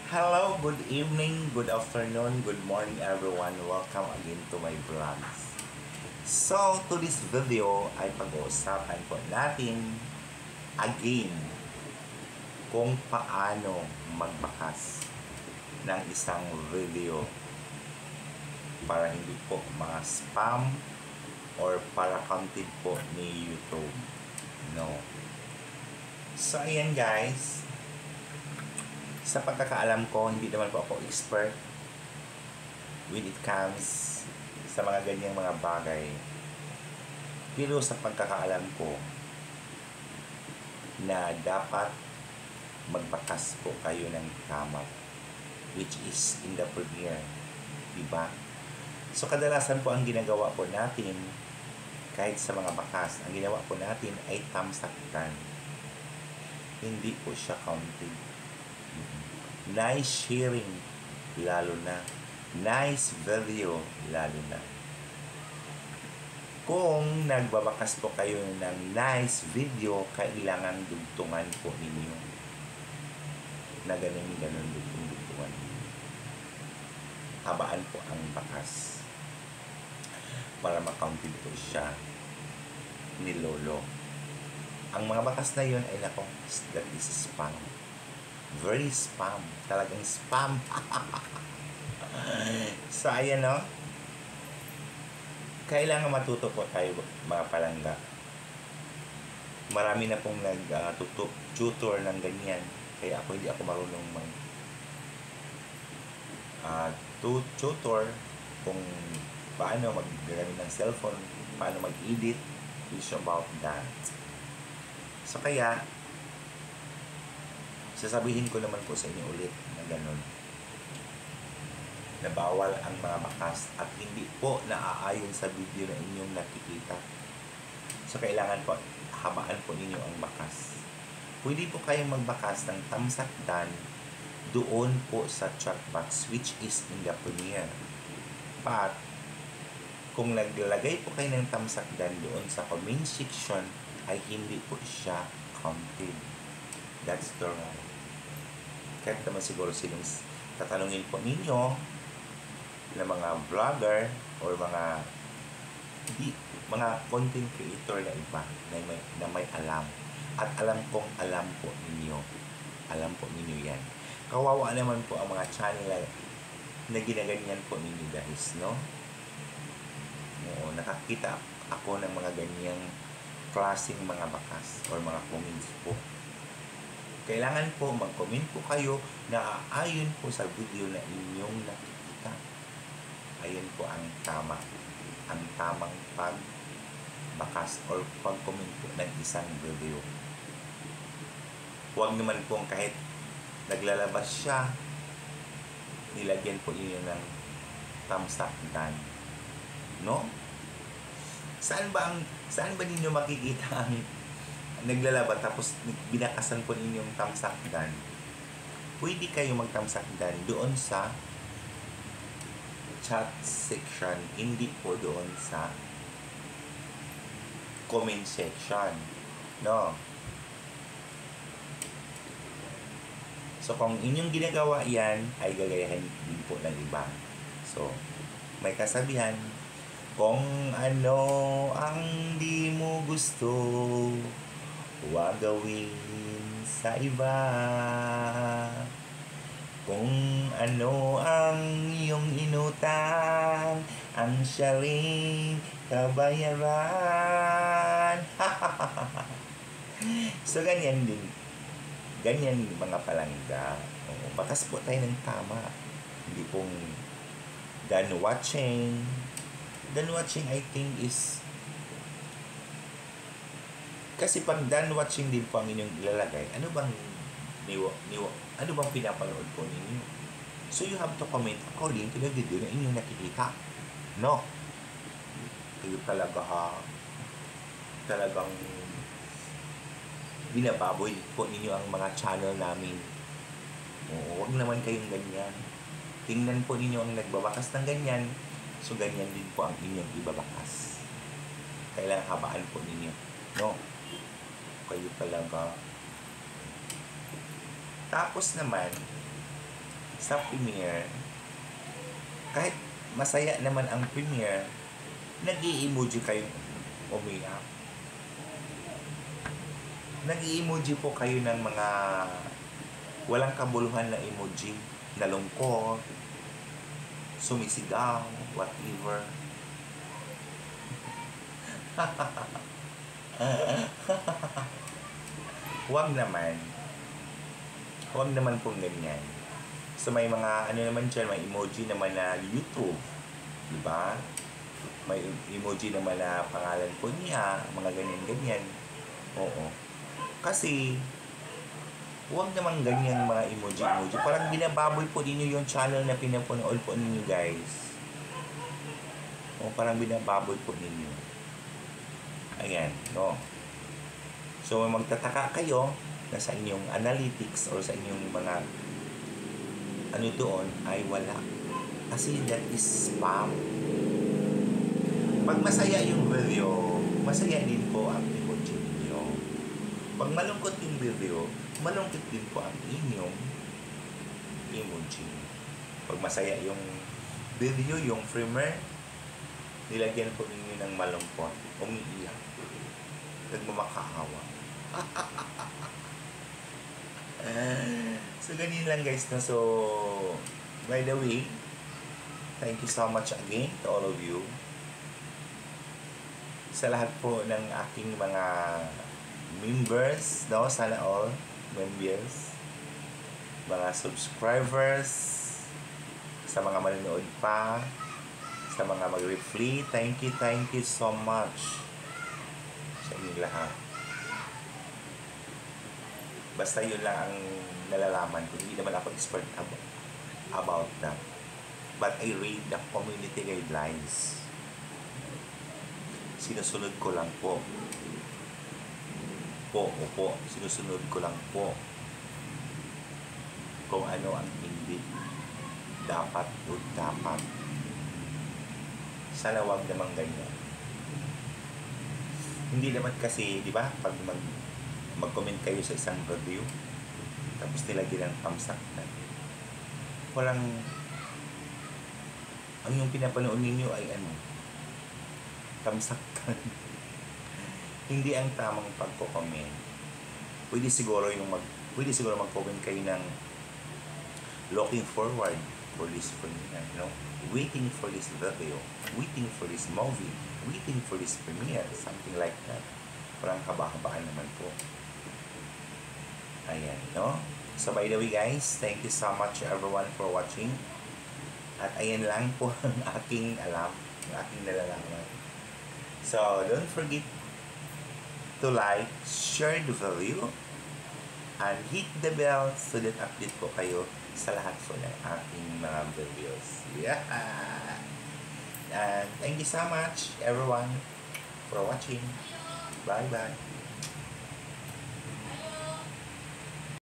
Hello, good evening, good afternoon, good morning everyone. Welcome again to my vlogs. So, to this video ay pag-uusapan po natin again kung paano magbakas ng isang video para hindi po mga spam or para content po ni YouTube. No. So, ayan guys. Sa pagkakaalam ko, hindi naman po ako expert when it comes sa mga ganyang mga bagay. Pero sa pagkakaalam ko na dapat magbakas po kayo ng tama, which is in the premiere. Diba? So kadalasan po ang ginagawa po natin kahit sa mga bakas, ang ginawa po natin ay tamsaktan. Hindi po siya counted. Nice sharing, lalo na. Nice video, lalo na. Kung nagbabakas po kayo ng nice video, kailangan dugtungan po ninyo. Na ganun dugtungan. Habaan po ang bakas. Para makounted po siya ni Lolo. Ang mga bakas na yun ay nako, that is spam. Very spam. Talagang spam. So, ayan no. Kailangan matuto po tayo mga palangga. Marami na pong nag-tutor ng ganyan. Kaya ako hindi ako marunong tutor kung paano maggamit ng cellphone, paano mag-edit. It's about that. So, kaya sasabihin ko naman po sa inyo ulit na ganun, na bawal ang mga bakas at hindi po naaayon sa video na inyong nakikita. So, kailangan po habaan po ninyo ang bakas. Pwede po kayong magbakas ng tamsakdan doon po sa chat box, which is in the premiere. But kung naglalagay po kayo ng tamsakdan doon sa comment section, ay hindi po siya counted. That's the right. Kahit naman siguro sinong tatanungin po ninyo na mga vlogger or mga content creator na iba na may alam. At alam kong alam po ninyo. Alam po ninyo yan. Kawawa naman po ang mga channel na ginaganyan po ninyo guys, no? Oo, nakakita ako ng mga ganyang klaseng mga bakas or mga comments po. Kailangan po mag-comment po kayo na ayon po sa video na inyong nakikita. Ayon po ang tama. Ang tamang pagbakas or pag-comment po ng isang video. Huwag naman po kahit naglalabas siya, nilagyan po ninyo ng thumbs up down. No? Saan ba ninyo makikita ang naglalaba tapos binakasan po ninyong tamsakdan? Pwede kayo magtamsakdan doon sa chat section, hindi po doon sa comment section, no? So kung inyong ginagawa yan, ay gagayahin din po ng iba. So may kasabihan, kung ano ang di mo gusto, huwag gawin sa iba. Kung ano ang iyong inutang, ang siya rin kabayaran. So, ganyan din. Ganyan mga palangga. Bakas po tayo ng tama. Hindi pong done watching. Done watching, I think, is kasi pag done watching din po ang inyong ilalagay, ano bang pinapanood po ninyo? So you have to comment according to the video na inyong nakikita. No? Kayo talagang binababoy po ninyo ang mga channel namin. Huwag naman kayong ganyan. Tingnan po ninyo ang nagbabakas ng ganyan. So ganyan din po ang inyong ibabakas. Kailangan habaan po ninyo. No? Kayo talaga. Tapos naman, sa premiere, kahit masaya naman ang premiere, nag-i-emoji kayo umiyak. Nag-i-emoji po kayo ng mga walang kabuluhan na emoji, nalungkot, sumisigaw, whatever. Huwag naman. Huwag naman pong ganyan. So may mga ano naman dyan, may emoji naman na YouTube. Diba? May emoji naman na pangalan po niya, mga ganyan-ganyan. Oo. Kasi, huwag naman ganyan mga emoji-emoji. Parang binababoy po ninyo yung channel na pinapanood po ninyo, guys. O, parang binababoy po ninyo. Ayan, no? So, magtataka kayo na sa inyong analytics or sa inyong mga ano doon ay wala. Kasi that is spam. Pag masaya yung video, masaya din po ang emoji ninyo. Pag malungkot yung video, malungkot din po ang inyong emoji. Pag masaya yung video, yung premiere, nilagyan po ninyo ng malungkot, umiiyak, nagmamakaawa. So, ganyan lang guys. No? So, by the way, thank you so much again to all of you. Sa lahat po ng aking mga members, no? Sana all members, mga subscribers, sa mga manonood pa, sa mga mag-reply, thank you so much sa inyong lahat. Basta yun lang ang nalalaman ko. Hindi naman ako expert about that. But I read the community guidelines. Sinusunod ko lang po. Opo. Sinusunod ko lang po kung ano ang hindi dapat o dapat. Sana wag namang ganyan. Hindi naman kasi, di ba, pag mag-comment kayo sa isang review, tapos nilagyan ng thumbs up na. Walang, ang yung pinapanood ninyo ay ano, thumbs up ka. Hindi ang tamang pagko-comment. Pwede siguro mag-comment kayo ng looking forward for this premiere, waiting for this video, waiting for this movie, waiting for this premiere, something like that. Parang kabahaba naman po. Ayan, no? So, by the way, guys, thank you so much everyone for watching. At ayan lang po ang aking alam, ang aking nalalaman. So, don't forget to like, share the video, and hit the bell so that update po kayo sa lahat po ng aking mga videos. Yeah! And thank you so much, everyone, for watching. Bye-bye!